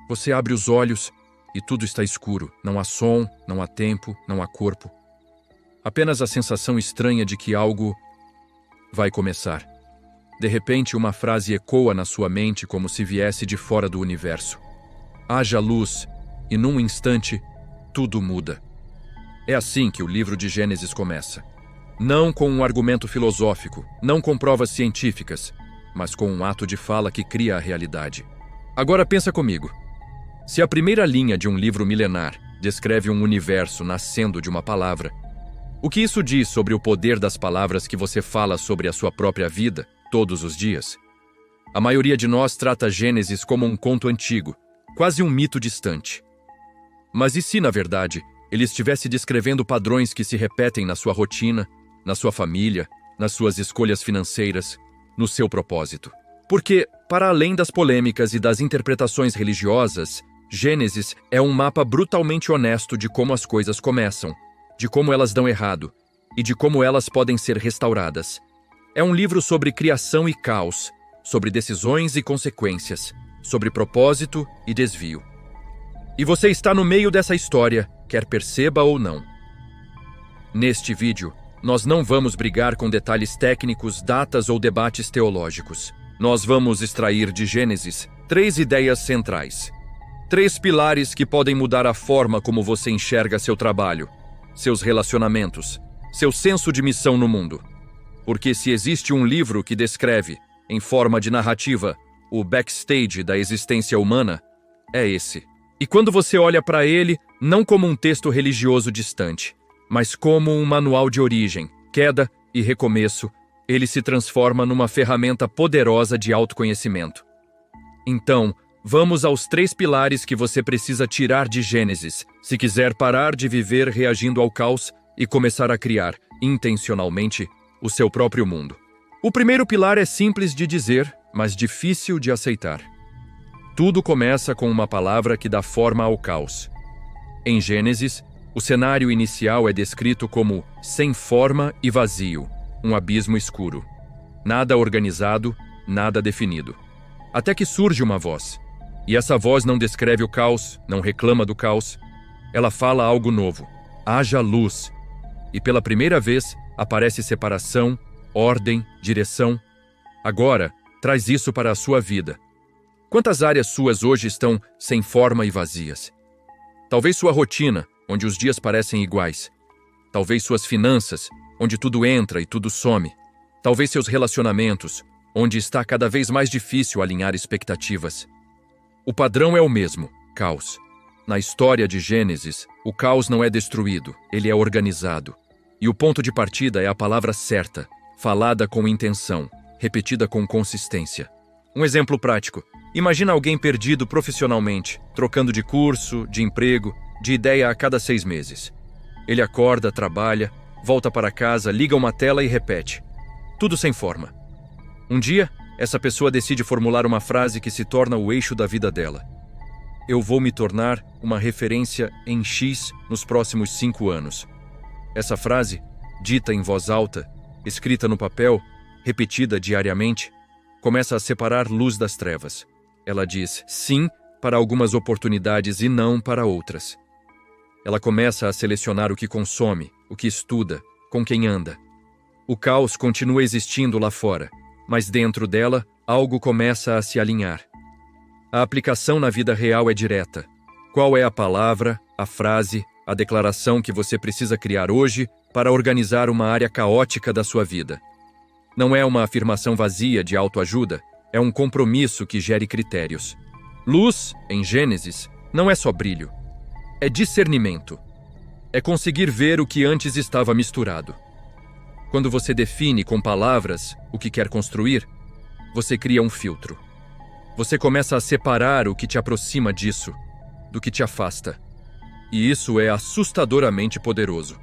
Você abre os olhos e tudo está escuro. Não há som, não há tempo, não há corpo. Apenas a sensação estranha de que algo vai começar. De repente, uma frase ecoa na sua mente como se viesse de fora do universo. Haja luz, e num instante, tudo muda. É assim que o livro de Gênesis começa. Não com um argumento filosófico, não com provas científicas, mas com um ato de fala que cria a realidade. Agora pensa comigo. Se a primeira linha de um livro milenar descreve um universo nascendo de uma palavra, o que isso diz sobre o poder das palavras que você fala sobre a sua própria vida todos os dias? A maioria de nós trata Gênesis como um conto antigo, quase um mito distante. Mas e se, na verdade, ele estivesse descrevendo padrões que se repetem na sua rotina, na sua família, nas suas escolhas financeiras, no seu propósito? Porque, para além das polêmicas e das interpretações religiosas, Gênesis é um mapa brutalmente honesto de como as coisas começam, de como elas dão errado e de como elas podem ser restauradas. É um livro sobre criação e caos, sobre decisões e consequências, sobre propósito e desvio. E você está no meio dessa história, quer perceba ou não. Neste vídeo, nós não vamos brigar com detalhes técnicos, datas ou debates teológicos. Nós vamos extrair de Gênesis 3 ideias centrais. 3 pilares que podem mudar a forma como você enxerga seu trabalho, seus relacionamentos, seu senso de missão no mundo. Porque se existe um livro que descreve, em forma de narrativa, o backstage da existência humana, é esse. E quando você olha para ele, não como um texto religioso distante, mas como um manual de origem, queda e recomeço, ele se transforma numa ferramenta poderosa de autoconhecimento. Então, vamos aos 3 pilares que você precisa tirar de Gênesis, se quiser parar de viver reagindo ao caos e começar a criar, intencionalmente, o seu próprio mundo. O primeiro pilar é simples de dizer, mas difícil de aceitar. Tudo começa com uma palavra que dá forma ao caos. Em Gênesis, o cenário inicial é descrito como sem forma e vazio, um abismo escuro. Nada organizado, nada definido. Até que surge uma voz. E essa voz não descreve o caos, não reclama do caos. Ela fala algo novo. Haja luz. E pela primeira vez, aparece separação, ordem, direção. Agora, traz isso para a sua vida. Quantas áreas suas hoje estão sem forma e vazias? Talvez sua rotina, onde os dias parecem iguais. Talvez suas finanças, onde tudo entra e tudo some. Talvez seus relacionamentos, onde está cada vez mais difícil alinhar expectativas. O padrão é o mesmo, caos. Na história de Gênesis, o caos não é destruído, ele é organizado. E o ponto de partida é a palavra certa, falada com intenção, repetida com consistência. Um exemplo prático. Imagina alguém perdido profissionalmente, trocando de curso, de emprego, de ideia a cada 6 meses. Ele acorda, trabalha, volta para casa, liga uma tela e repete. Tudo sem forma. Um dia, essa pessoa decide formular uma frase que se torna o eixo da vida dela. Eu vou me tornar uma referência em X nos próximos 5 anos. Essa frase, dita em voz alta, escrita no papel, repetida diariamente, começa a separar luz das trevas. Ela diz sim para algumas oportunidades e não para outras. Ela começa a selecionar o que consome, o que estuda, com quem anda. O caos continua existindo lá fora, mas dentro dela, algo começa a se alinhar. A aplicação na vida real é direta. Qual é a palavra, a frase, a declaração que você precisa criar hoje para organizar uma área caótica da sua vida? Não é uma afirmação vazia de autoajuda, é um compromisso que gere critérios. Luz, em Gênesis, não é só brilho. É discernimento. É conseguir ver o que antes estava misturado. Quando você define com palavras o que quer construir, você cria um filtro. Você começa a separar o que te aproxima disso, do que te afasta. E isso é assustadoramente poderoso.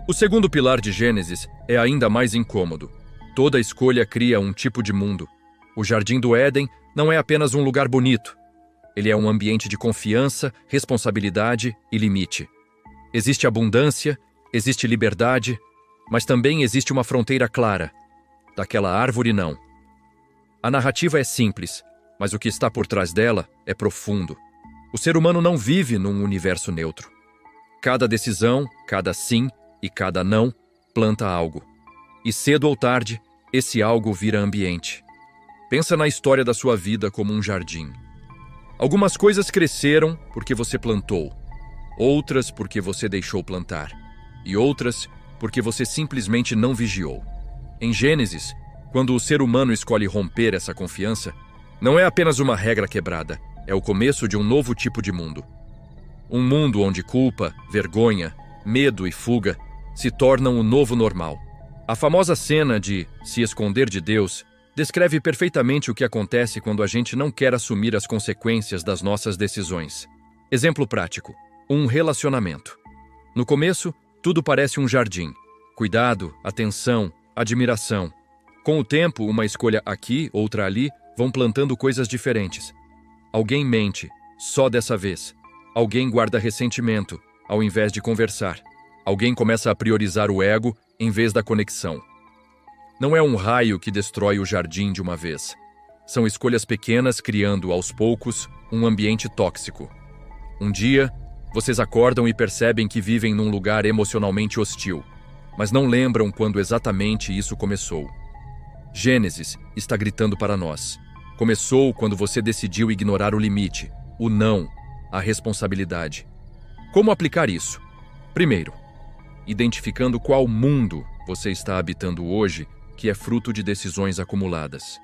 O segundo pilar de Gênesis é ainda mais incômodo. Toda escolha cria um tipo de mundo. O Jardim do Éden não é apenas um lugar bonito. Ele é um ambiente de confiança, responsabilidade e limite. Existe abundância, existe liberdade, mas também existe uma fronteira clara. Daquela árvore, não. A narrativa é simples, mas o que está por trás dela é profundo. O ser humano não vive num universo neutro. Cada decisão, cada sim e cada não planta algo. E cedo ou tarde, esse algo vira ambiente. Pensa na história da sua vida como um jardim. Algumas coisas cresceram porque você plantou, outras porque você deixou plantar, e outras porque você simplesmente não vigiou. Em Gênesis, quando o ser humano escolhe romper essa confiança, não é apenas uma regra quebrada, é o começo de um novo tipo de mundo. Um mundo onde culpa, vergonha, medo e fuga se tornam o novo normal. A famosa cena de se esconder de Deus descreve perfeitamente o que acontece quando a gente não quer assumir as consequências das nossas decisões. Exemplo prático: um relacionamento. No começo, tudo parece um jardim. Cuidado, atenção, admiração. Com o tempo, uma escolha aqui, outra ali, vão plantando coisas diferentes. Alguém mente, só dessa vez. Alguém guarda ressentimento, ao invés de conversar. Alguém começa a priorizar o ego em vez da conexão. Não é um raio que destrói o jardim de uma vez. São escolhas pequenas criando, aos poucos, um ambiente tóxico. Um dia, vocês acordam e percebem que vivem num lugar emocionalmente hostil, mas não lembram quando exatamente isso começou. Gênesis está gritando para nós. Começou quando você decidiu ignorar o limite, o não, a responsabilidade. Como aplicar isso? Primeiro, identificando qual mundo você está habitando hoje, que é fruto de decisões acumuladas.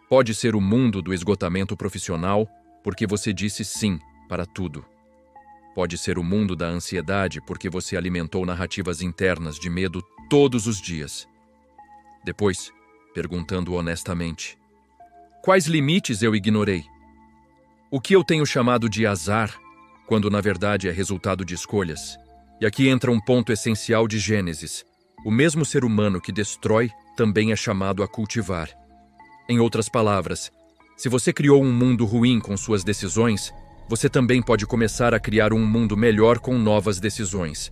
Pode ser o mundo do esgotamento profissional, porque você disse sim para tudo. Pode ser o mundo da ansiedade, porque você alimentou narrativas internas de medo todos os dias. Depois, perguntando honestamente: quais limites eu ignorei? O que eu tenho chamado de azar, quando na verdade é resultado de escolhas? E aqui entra um ponto essencial de Gênesis. O mesmo ser humano que destrói também é chamado a cultivar. Em outras palavras, se você criou um mundo ruim com suas decisões, você também pode começar a criar um mundo melhor com novas decisões.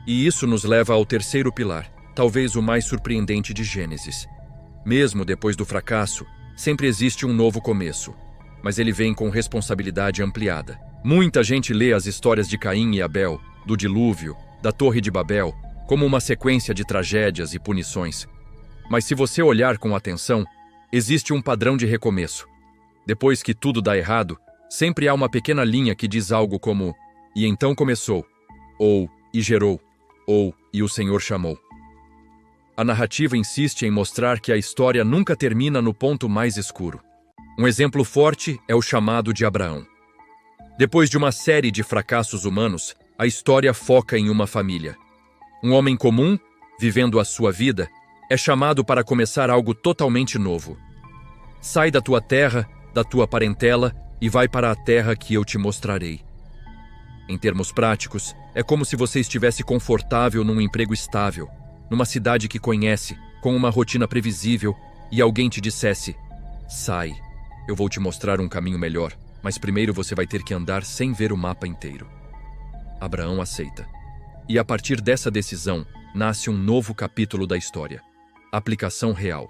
E isso nos leva ao terceiro pilar, talvez o mais surpreendente de Gênesis. Mesmo depois do fracasso, sempre existe um novo começo, mas ele vem com responsabilidade ampliada. Muita gente lê as histórias de Caim e Abel, do dilúvio, da Torre de Babel, como uma sequência de tragédias e punições. Mas se você olhar com atenção, existe um padrão de recomeço. Depois que tudo dá errado, sempre há uma pequena linha que diz algo como "e então começou", ou "e gerou", ou "e o Senhor chamou". A narrativa insiste em mostrar que a história nunca termina no ponto mais escuro. Um exemplo forte é o chamado de Abraão. Depois de uma série de fracassos humanos, a história foca em uma família. Um homem comum, vivendo a sua vida, é chamado para começar algo totalmente novo. Sai da tua terra, da tua parentela e vai para a terra que eu te mostrarei. Em termos práticos, é como se você estivesse confortável num emprego estável, numa cidade que conhece, com uma rotina previsível, e alguém te dissesse: sai, eu vou te mostrar um caminho melhor, mas primeiro você vai ter que andar sem ver o mapa inteiro. Abraão aceita. E a partir dessa decisão, nasce um novo capítulo da história. Aplicação real.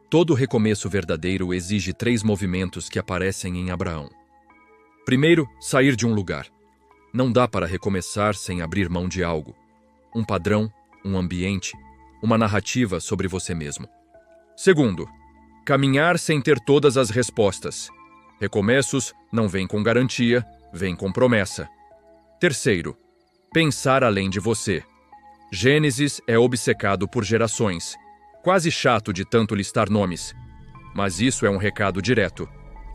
Todo recomeço verdadeiro exige 3 movimentos que aparecem em Abraão. Primeiro, sair de um lugar. Não dá para recomeçar sem abrir mão de algo. Um padrão, um ambiente, uma narrativa sobre você mesmo. Segundo, caminhar sem ter todas as respostas. Recomeços não vêm com garantia, vêm com promessa. Terceiro, pensar além de você. Gênesis é obcecado por gerações. Quase chato de tanto listar nomes. Mas isso é um recado direto.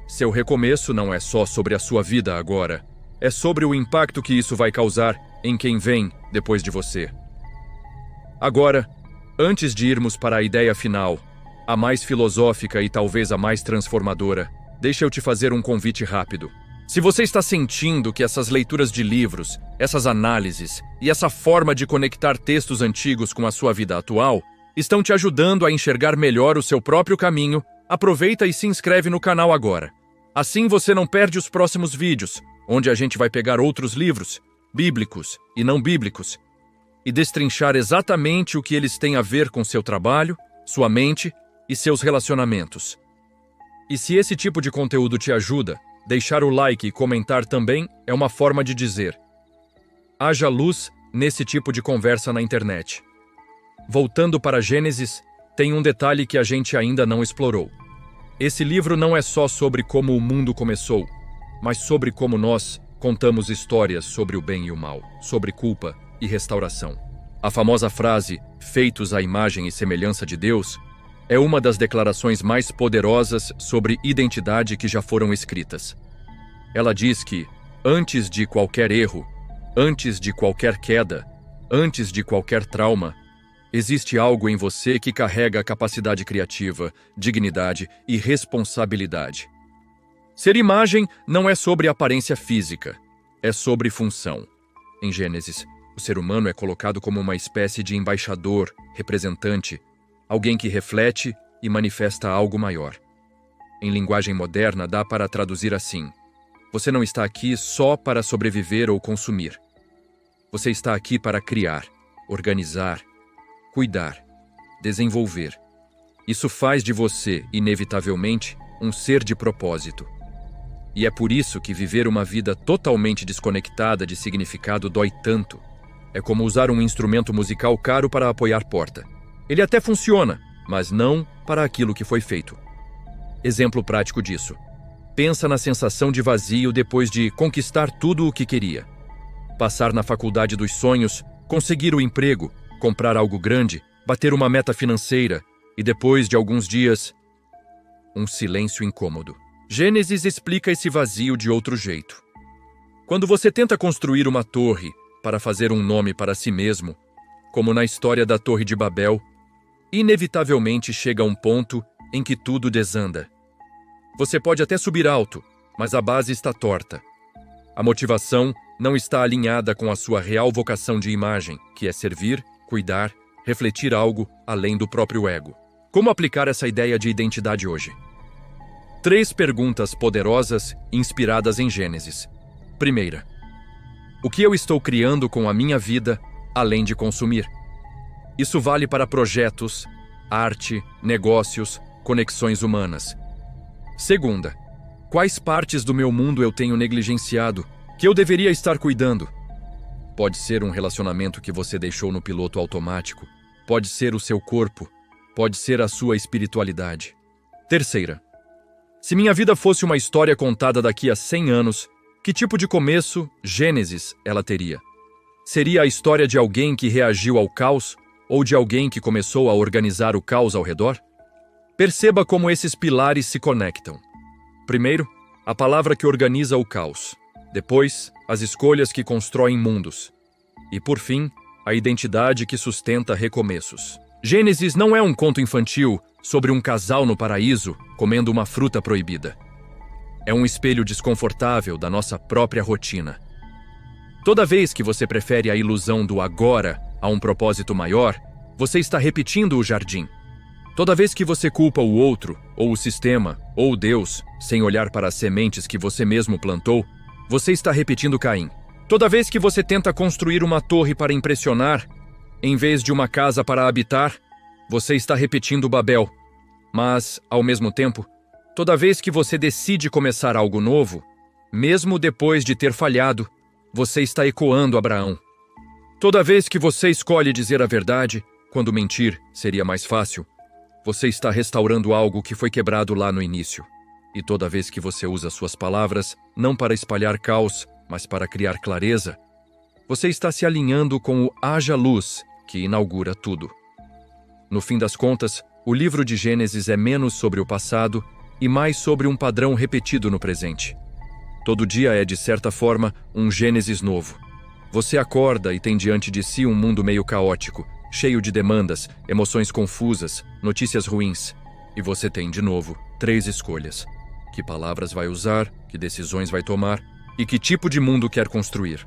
Seu recomeço não é só sobre a sua vida agora. É sobre o impacto que isso vai causar em quem vem depois de você. Agora, antes de irmos para a ideia final, a mais filosófica e talvez a mais transformadora, deixa eu te fazer um convite rápido. Se você está sentindo que essas leituras de livros, essas análises e essa forma de conectar textos antigos com a sua vida atual estão te ajudando a enxergar melhor o seu próprio caminho, aproveita e se inscreve no canal agora. Assim você não perde os próximos vídeos, onde a gente vai pegar outros livros, bíblicos e não bíblicos, e destrinchar exatamente o que eles têm a ver com seu trabalho, sua mente e seus relacionamentos. E se esse tipo de conteúdo te ajuda, Deixar o like e comentar também é uma forma de dizer: haja luz nesse tipo de conversa na internet. Voltando para Gênesis, tem um detalhe que a gente ainda não explorou. Esse livro não é só sobre como o mundo começou, mas sobre como nós contamos histórias sobre o bem e o mal, sobre culpa e restauração. A famosa frase, feitos à imagem e semelhança de Deus, é uma das declarações mais poderosas sobre identidade que já foram escritas. Ela diz que, antes de qualquer erro, antes de qualquer queda, antes de qualquer trauma, existe algo em você que carrega capacidade criativa, dignidade e responsabilidade. Ser imagem não é sobre aparência física, é sobre função. Em Gênesis, o ser humano é colocado como uma espécie de embaixador, representante, alguém que reflete e manifesta algo maior. Em linguagem moderna, dá para traduzir assim: você não está aqui só para sobreviver ou consumir. Você está aqui para criar, organizar, cuidar, desenvolver. Isso faz de você, inevitavelmente, um ser de propósito. E é por isso que viver uma vida totalmente desconectada de significado dói tanto. É como usar um instrumento musical caro para apoiar porta. Ele até funciona, mas não para aquilo que foi feito. Exemplo prático disso. Pensa na sensação de vazio depois de conquistar tudo o que queria. Passar na faculdade dos sonhos, conseguir o emprego, comprar algo grande, bater uma meta financeira e depois de alguns dias, um silêncio incômodo. Gênesis explica esse vazio de outro jeito. Quando você tenta construir uma torre para fazer um nome para si mesmo, como na história da Torre de Babel, inevitavelmente chega um ponto em que tudo desanda. Você pode até subir alto, mas a base está torta. A motivação não está alinhada com a sua real vocação de imagem, que é servir, cuidar, refletir algo além do próprio ego. Como aplicar essa ideia de identidade hoje? 3 perguntas poderosas inspiradas em Gênesis. Primeira: o que eu estou criando com a minha vida, além de consumir? Isso vale para projetos, arte, negócios, conexões humanas. Segunda: quais partes do meu mundo eu tenho negligenciado, que eu deveria estar cuidando? Pode ser um relacionamento que você deixou no piloto automático, pode ser o seu corpo, pode ser a sua espiritualidade. Terceira: se minha vida fosse uma história contada daqui a 100 anos, que tipo de começo, Gênesis, ela teria? Seria a história de alguém que reagiu ao caos ou de alguém que começou a organizar o caos ao redor? Perceba como esses pilares se conectam. Primeiro, a palavra que organiza o caos. Depois, as escolhas que constroem mundos. E, por fim, a identidade que sustenta recomeços. Gênesis não é um conto infantil sobre um casal no paraíso comendo uma fruta proibida. É um espelho desconfortável da nossa própria rotina. Toda vez que você prefere a ilusão do agora a um propósito maior, você está repetindo o jardim. Toda vez que você culpa o outro, ou o sistema, ou Deus, sem olhar para as sementes que você mesmo plantou, você está repetindo Caim. Toda vez que você tenta construir uma torre para impressionar, em vez de uma casa para habitar, você está repetindo Babel. Mas, ao mesmo tempo, toda vez que você decide começar algo novo, mesmo depois de ter falhado, você está ecoando Abraão. Toda vez que você escolhe dizer a verdade, quando mentir seria mais fácil, você está restaurando algo que foi quebrado lá no início. E toda vez que você usa suas palavras, não para espalhar caos, mas para criar clareza, você está se alinhando com o haja luz, que inaugura tudo. No fim das contas, o livro de Gênesis é menos sobre o passado e mais sobre um padrão repetido no presente. Todo dia é, de certa forma, um Gênesis novo. Você acorda e tem diante de si um mundo meio caótico, cheio de demandas, emoções confusas, notícias ruins. E você tem, de novo, 3 escolhas. Que palavras vai usar, que decisões vai tomar e que tipo de mundo quer construir.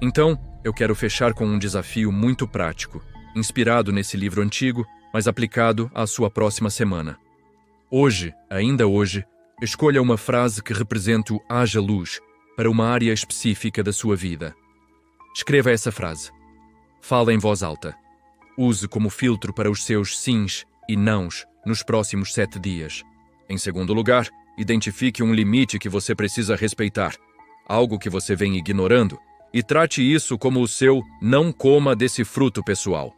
Então, eu quero fechar com um desafio muito prático, inspirado nesse livro antigo, mas aplicado à sua próxima semana. Hoje, ainda hoje, escolha uma frase que represente o haja luz para uma área específica da sua vida. Escreva essa frase. Fala em voz alta. Use como filtro para os seus sims e nãos nos próximos 7 dias. Em segundo lugar, Identifique um limite que você precisa respeitar, algo que você vem ignorando, e trate isso como o seu não coma desse fruto pessoal.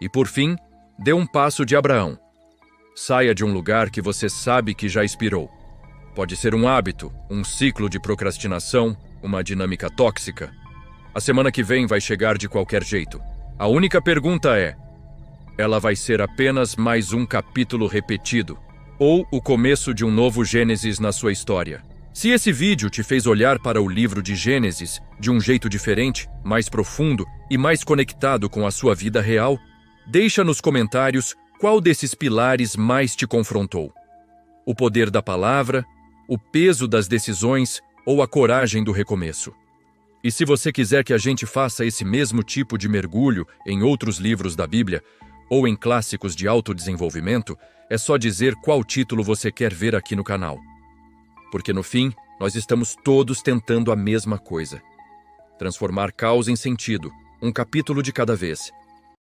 E por fim, dê um passo de Abraão. Saia de um lugar que você sabe que já expirou. Pode ser um hábito, um ciclo de procrastinação, uma dinâmica tóxica. A semana que vem vai chegar de qualquer jeito. A única pergunta é: ela vai ser apenas mais um capítulo repetido, ou o começo de um novo Gênesis na sua história? Se esse vídeo te fez olhar para o livro de Gênesis de um jeito diferente, mais profundo e mais conectado com a sua vida real, deixa nos comentários qual desses pilares mais te confrontou. O poder da palavra, o peso das decisões ou a coragem do recomeço. E se você quiser que a gente faça esse mesmo tipo de mergulho em outros livros da Bíblia ou em clássicos de autodesenvolvimento, é só dizer qual título você quer ver aqui no canal. Porque no fim, nós estamos todos tentando a mesma coisa: transformar caos em sentido, um capítulo de cada vez.